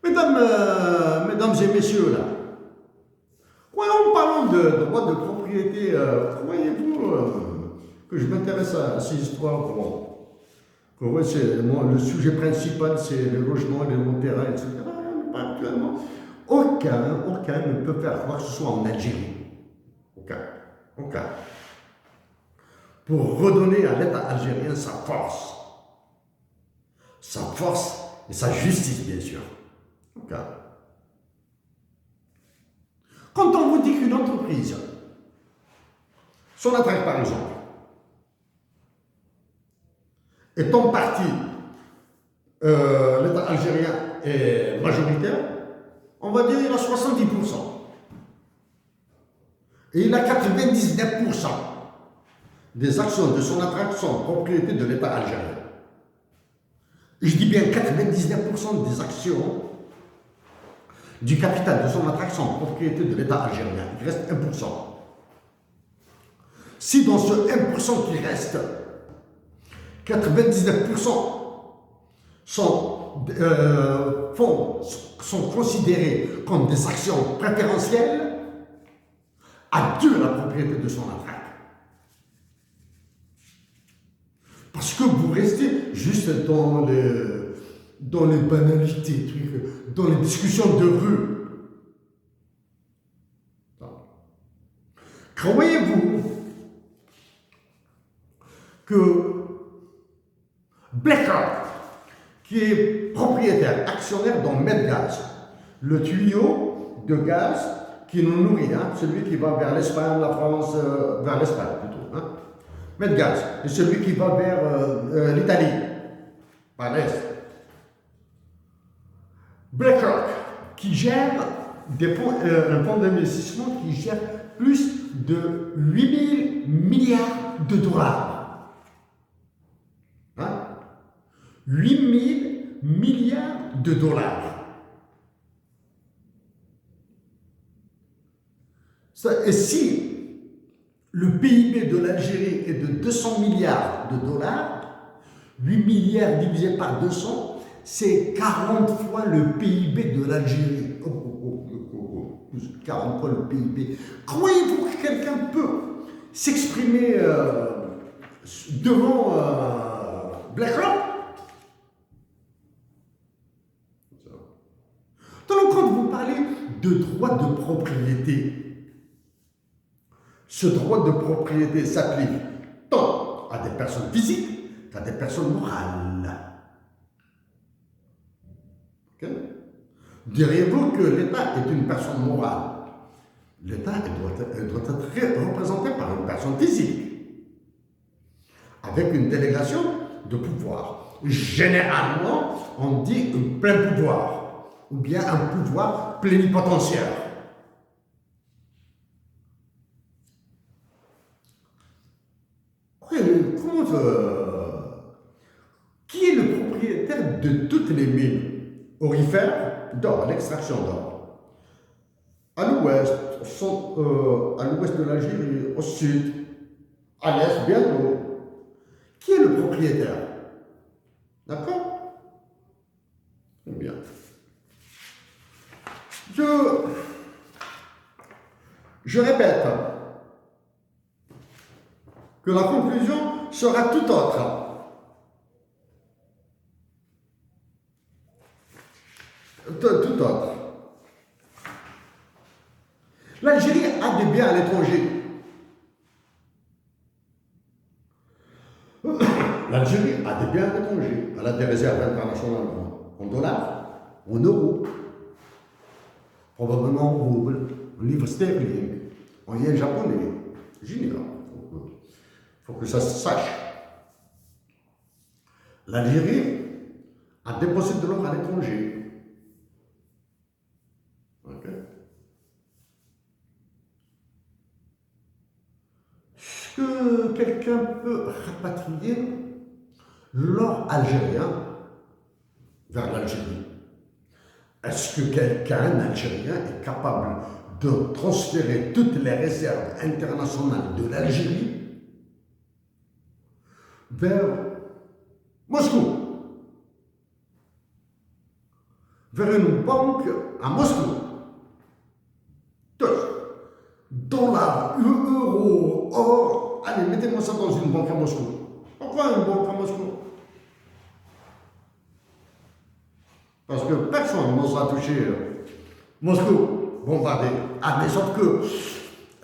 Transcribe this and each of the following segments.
Mesdames et messieurs, là, en parlant de droit de propriété, croyez-vous que je m'intéresse à ces histoires que, ouais, le sujet principal, c'est les logements, les lots de terrain, etc. Pas actuellement. Aucun ne peut faire croire que ce soit en Algérie. Aucun. Pour redonner à l'État algérien sa force. Sa force et sa justice, bien sûr. Aucun. Quand on vous dit qu'une entreprise, Sonatrach par exemple, est en partie, l'État algérien est majoritaire, on va dire qu'il a 70%. Et il a 99% des actions de Sonatrach sont propriété de l'État algérien. Je dis bien 99% des actions du capital de Sonatrach sont propriété de l'État algérien. Il reste 1%. Si dans ce 1% qui reste, 99% sont considérés comme des actions préférentielles, adieu la propriété de Sonatrach. Parce que vous restez juste dans les banalités, dans les discussions de rue. Croyez-vous que BlackRock, qui est propriétaire, actionnaire dans Medgaz, le tuyau de gaz qui nous nourrit, celui qui va vers l'Espagne, la France, vers l'Espagne plutôt, Medgaz, et celui qui va vers l'Italie, par l'Est. BlackRock, qui gère un fonds d'investissement qui gère plus de 8 000 milliards de dollars. 8 000 milliards de dollars. Et si le PIB de l'Algérie est de 200 milliards de dollars, 8 milliards divisé par 200, c'est 40 fois le PIB de l'Algérie. 40 fois le PIB. Croyez-vous que quelqu'un peut s'exprimer devant BlackRock? Donc, quand vous parlez de droit de propriété, ce droit de propriété s'applique tant à des personnes physiques qu'à des personnes morales. Okay? Diriez-vous que l'État est une personne morale? L'État doit être représenté par une personne physique, avec une délégation de pouvoir. Généralement, on dit un plein pouvoir, ou bien un pouvoir plénipotentiaire. Qui est le propriétaire de toutes les mines aurifères d'or, l'extraction d'or? À l'ouest de l'Algérie, au sud, à l'est bientôt. Qui est le propriétaire? D'accord? Bien. Je répète que la conclusion sera tout autre. Tout autre. L'Algérie a des biens à l'étranger. L'Algérie a des biens à l'étranger. Elle a des réserves internationales en dollars, en euros, probablement en roubles, en livres sterling, en yen japonais. Génial. Il faut que ça se sache. L'Algérie a déposé de l'or à l'étranger. Okay. Est-ce que quelqu'un peut rapatrier l'or algérien vers l'Algérie? Est-ce que quelqu'un, Algérien, est capable de transférer toutes les réserves internationales de l'Algérie vers Moscou, vers une banque à Moscou. Tous. Dollars, euros, or. Allez, mettez-moi ça dans une banque à Moscou. Pourquoi une banque à Moscou? Parce que personne n'osera toucher Moscou, bombardé. Ah, mais sauf que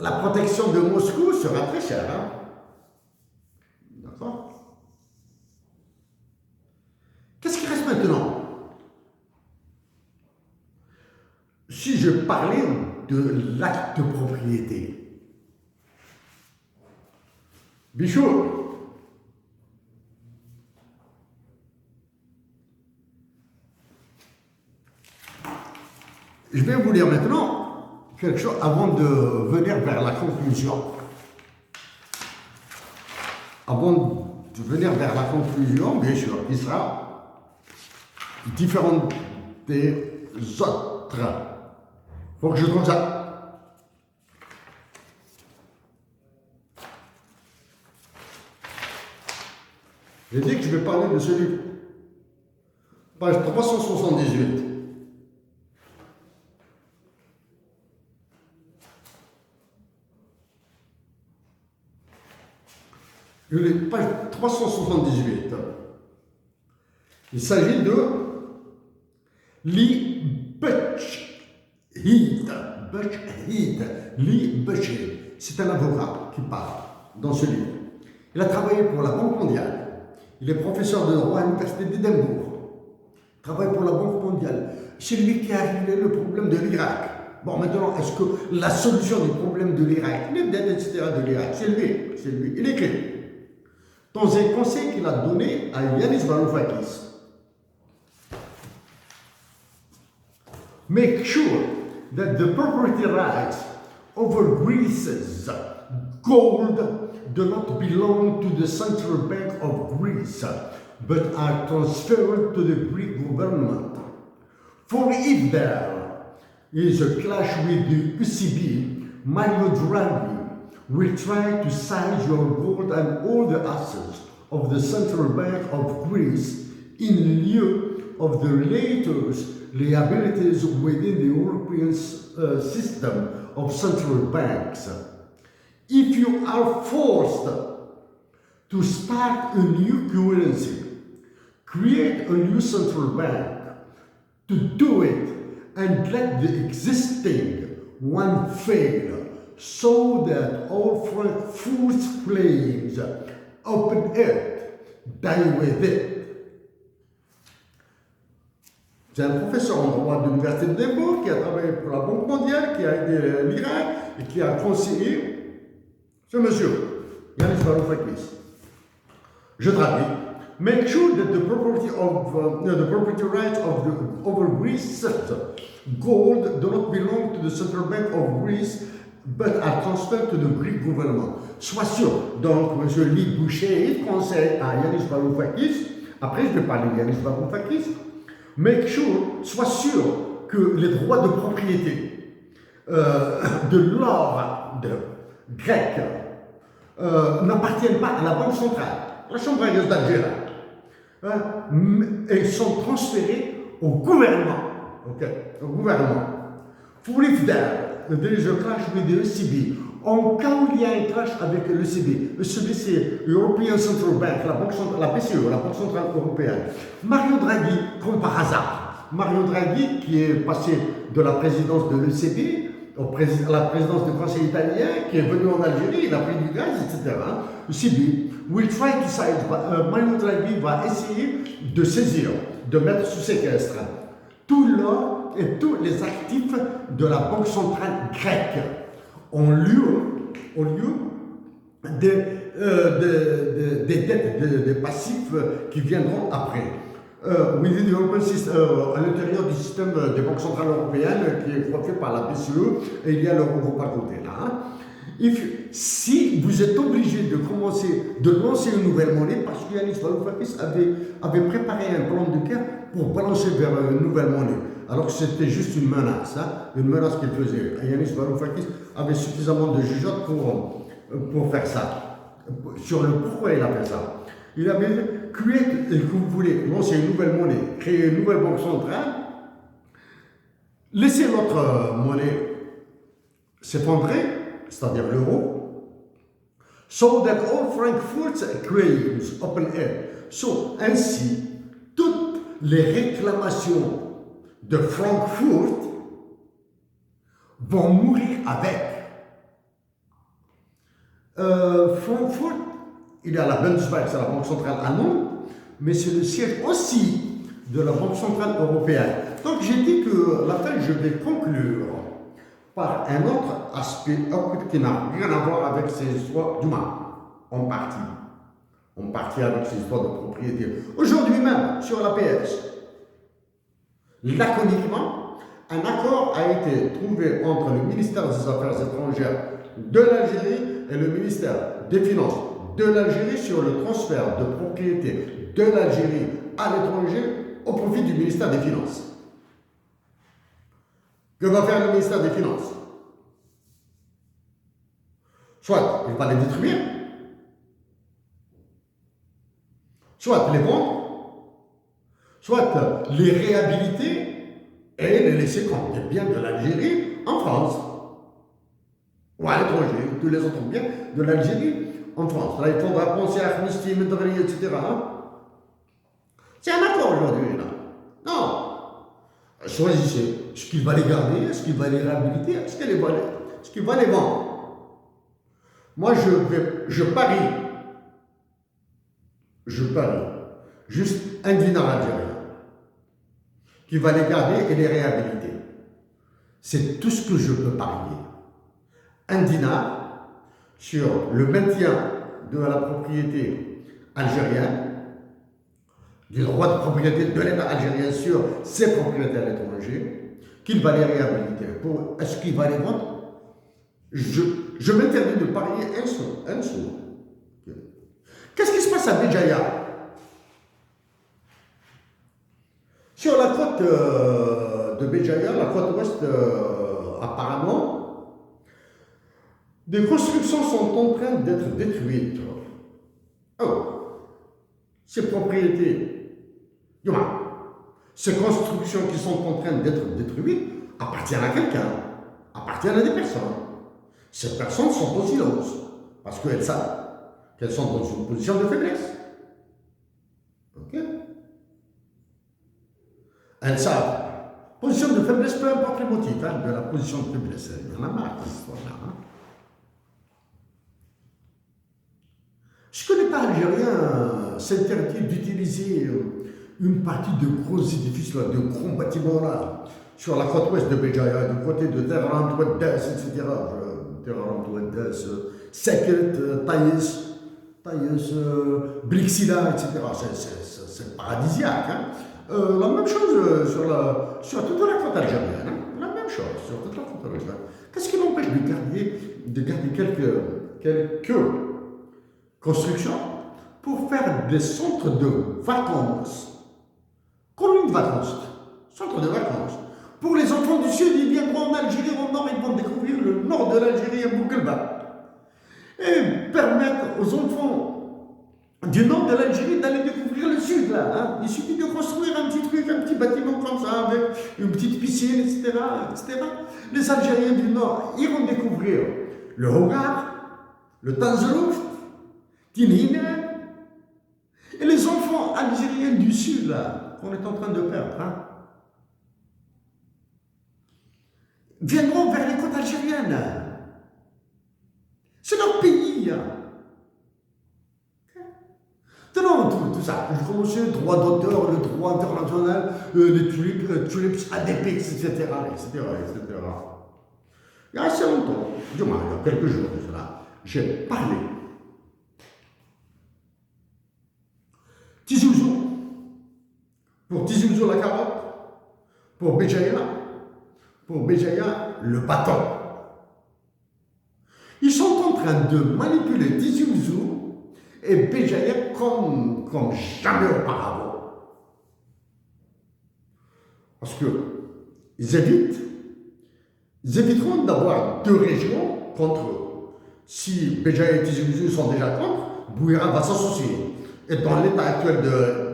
la protection de Moscou sera très chère. Hein? D'accord? Qu'est-ce qui reste maintenant? Si je parlais de l'acte de propriété, Bichot, je vais vous dire maintenant quelque chose avant de venir vers la conclusion. Avant de venir vers la conclusion, bien sûr, qui sera différente des autres. Il faut que je trouve ça. J'ai dit que je vais parler de ce livre. Page 378. Page 378. Il s'agit de Lee Buchhead. Lee Buchhead. C'est un avocat qui parle dans ce livre. Il a travaillé pour la Banque mondiale. Il est professeur de droit à l'Université d'Édimbourg. Il travaille pour la Banque mondiale. C'est lui qui a réglé le problème de l'Irak. Bon, maintenant, est-ce que la solution du problème de l'Irak, les dettes, etc. de l'Irak, c'est lui. Il écrit dans un conseil qu'il a donné à Yanis Varoufakis. Make sure that the property rights over Greece's gold do not belong to the Central Bank of Greece, but are transferred to the Greek government. For if there is a clash with the ECB, Mario Draghi will try to seize your gold and all the assets of the Central Bank of Greece in lieu of the latest liabilities within the European system of central banks. If you are forced to start a new currency, create a new central bank, to do it and let the existing one fail, so that all false flames open it, die with it. C'est un professeur en droit de l'Université d'Édimbourg qui a travaillé pour la Banque mondiale, qui a aidé l'Irak et qui a conseillé ce monsieur, Yanis Varoufakis. Je traduis. Make sure that the property rights of the over Greece gold do not belong to the Central Bank of Greece, but are transferred to the Greek government. Sois sûr. Donc, M. Lee Buchhead conseille à Yanis Varoufakis, après je vais parler de Yanis Varoufakis, make sure, sois sûr que les droits de propriété de l'or grec n'appartiennent pas à la Banque centrale, la Chambre régionale d'Algérie. Elles sont transférées au gouvernement. Okay, au gouvernement. For if there is a clash with the ECB, en cas où il y a un clash avec l'ECB, l'ECB c'est European Central Bank, la BCE, la Banque Centrale Européenne. Mario Draghi, comme par hasard, Mario Draghi qui est passé de la présidence de l'ECB à la présidence du Conseil italien, qui est venu en Algérie, il a pris du gaz, etc. l'ECB will try to seize, Mario Draghi va essayer de saisir, de mettre sous séquestre tout l'or et tous les actifs de la Banque centrale grecque en lieu des dettes, des passifs qui viendront après. Within the European system, à l'intérieur du système des banques centrales européennes qui est coiffé par la BCE, et il y a l'euro à côté là. Hein. Si vous êtes obligé de lancer une nouvelle monnaie, parce que Yanis Varoufakis avait préparé un plan de guerre pour balancer vers une nouvelle monnaie, alors que c'était juste une menace qu'il faisait. Et Yanis Varoufakis avait suffisamment de jugeote pour faire ça, sur le pourquoi il a fait ça. Il avait créé, que vous voulez lancer une nouvelle monnaie, créer une nouvelle banque centrale, laisser notre monnaie s'effondrer, c'est-à-dire l'euro, so that all Frankfurt's claims open air. So, ainsi, toutes les réclamations de Francfort vont mourir avec. Francfort, il y a la Bundesbank, c'est la banque centrale allemande, mais c'est le siège aussi de la Banque centrale européenne. Donc j'ai dit que l'appel, je vais conclure par un autre aspect qui n'a rien à voir avec ces histoires d'humains, en partie. En partie avec ces histoires de propriété. Aujourd'hui même, sur l'APS, laconiquement, un accord a été trouvé entre le ministère des Affaires étrangères de l'Algérie et le ministère des Finances de l'Algérie sur le transfert de propriété de l'Algérie à l'étranger au profit du ministère des Finances. Que va faire le ministère des Finances? Soit il va les détruire, soit les vendre, soit les réhabiliter et les laisser comme des biens de l'Algérie en France. Ou à l'étranger, tous les autres biens de l'Algérie en France. Là, il faudra penser à Amnesty, Medri, etc. Hein? C'est un accord aujourd'hui, là. Non. Choisissez. Est-ce qu'il va les garder? Est-ce qu'il va les réhabiliter? Est-ce qu'il va les vendre? Moi, je parie. Juste un dinar algérien qui va les garder et les réhabiliter. C'est tout ce que je peux parier. Un dinar sur le maintien de la propriété algérienne, du droit de propriété de l'État algérien sur ses propriétés à l'étranger, qu'il va les réhabiliter. Est-ce qu'il va les vendre? Je m'interdis de parier un sou. Qu'est-ce qui se passe à Béjaïa? Sur la côte de Béjaïa, la côte ouest, apparemment, des constructions sont en train d'être détruites. Oh, ces propriétés, ces constructions qui sont en train d'être détruites appartiennent à quelqu'un, appartiennent à des personnes. Ces personnes sont au silence parce qu'elles savent qu'elles sont dans une position de faiblesse. Ok? Elles savent. Position de faiblesse, peu importe les motifs de la position de faiblesse. Il y en a marre de cette histoire-là. Est-ce que l'État algérien s'interdit d'utiliser une partie de gros édifices, là, de gros bâtiments là, sur la côte ouest de Béjaïa, du côté de Terran, Ouaddas, etc. Terran, Ouaddas, Seket, Taïs, Brixila, etc. C'est paradisiaque. Hein. La même chose sur toute la côte algérienne. Hein. La même chose sur toute la côte algérienne. Qu'est-ce qui m'empêche de garder quelques constructions pour faire des centres de vacances, colonies de vacances, centres de vacances. Pour les enfants du sud, ils viendront en Algérie, au nord, ils vont découvrir le nord de l'Algérie à Boukelba. Et permettre aux enfants du nord de l'Algérie d'aller découvrir le sud, là. Hein. Il suffit de construire un petit truc, un petit bâtiment comme ça, avec une petite piscine, etc. Les Algériens du nord iront découvrir le Hogar, le Tanzerouf, Tinine, et les enfants algériens du sud, là, qu'on est en train de perdre, hein, viendront vers les côtes algériennes. C'est leur pays. Non, tout ça. Je commence le droit d'auteur, le droit international, les tulips, ADPX, etc. Il y a assez longtemps, du moins, il y a quelques jours de cela, j'ai parlé. Tizi Ouzou, pour Tizi Ouzou la carotte, pour Béjaïa, le bâton. Ils sont en train de manipuler Tizi Ouzou et Béjaïa comme jamais auparavant. Parce qu'ils éviteront d'avoir deux régions contre eux. Si Béjaïa et Tizi Ouzou sont déjà contre, Bouira va s'associer. Et dans l'état actuel,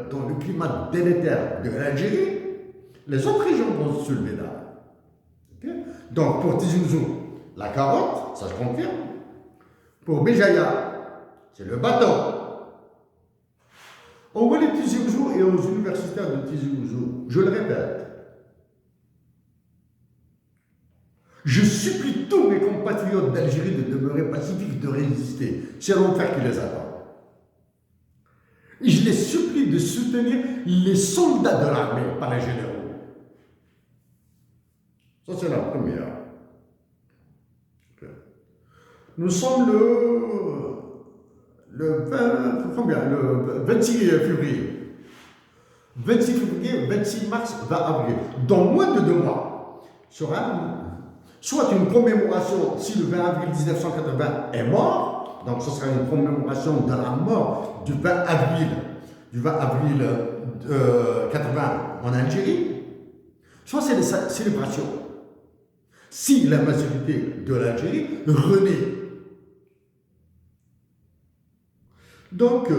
dans le climat délétère de l'Algérie, les autres régions vont se soulever là. Donc pour Tizi Ouzou, la carotte, ça se confirme. Pour Béjaïa, c'est le bâton. On voit les Tizi Ouzou et aux universitaires de Tizi Ouzou, je le répète, je supplie tous mes compatriotes d'Algérie de demeurer pacifiques, de résister. C'est l'enfer qui les attend. Et je les supplie de soutenir les soldats de l'armée, pas les généraux. Ça, c'est la première. Nous sommes le 26 février. 26 février, 26 mars, 20 avril. Dans moins de 2 mois, sera soit une commémoration, si le 20 avril 1980 est mort, donc ce sera une commémoration de la mort du 20 avril 80 en Algérie, soit c'est des célébrations. Si la majorité de l'Algérie renaît. Donc,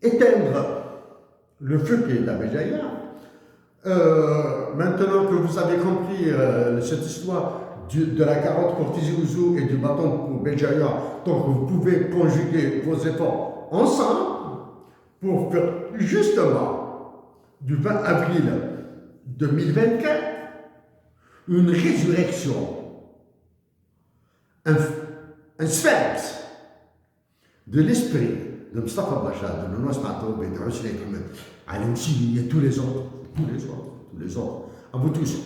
éteindre le feu qui est à Béjaïa, maintenant que vous avez compris cette histoire de la carotte pour Tizi Ouzou et du bâton pour Béjaïa, donc vous pouvez conjuguer vos efforts ensemble pour faire justement du 20 avril 2024 une résurrection, un sphinx de l'esprit de Mustafa Bacha, de Nounos Matoub et de Hussein Ahmed, Alim Sidi et tous les autres, à vous tous,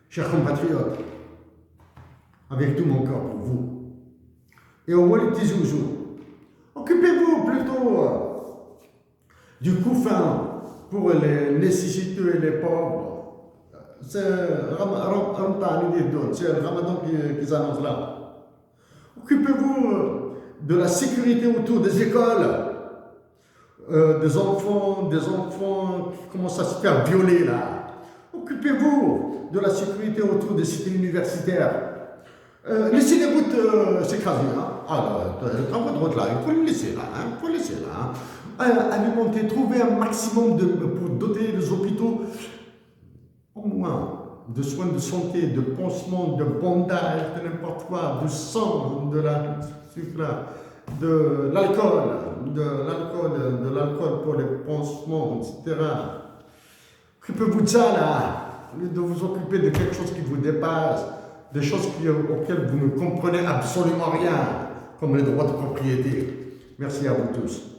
chers compatriotes, avec tout mon cœur pour vous. Et au Walid Tizi Ouzou, occupez-vous plutôt du coup fin pour les nécessiteux et les pauvres. C'est le Ramadan qui s'annonce là. Occupez-vous de la sécurité autour des écoles, des enfants qui commencent à se faire violer là. Occupez-vous de la sécurité autour des cités universitaires. Laissez les routes s'écraser. Dans votre route là, il faut le laisser là. Alimenter, trouver un maximum pour doter les hôpitaux, au moins, de soins de santé, de pansements, de bandages, de n'importe quoi, de sang, de l'alcool pour les pansements, etc. Occupez-vous de ça là, au lieu de vous occuper de quelque chose qui vous dépasse, des choses auxquelles vous ne comprenez absolument rien, comme les droits de propriété. Merci à vous tous.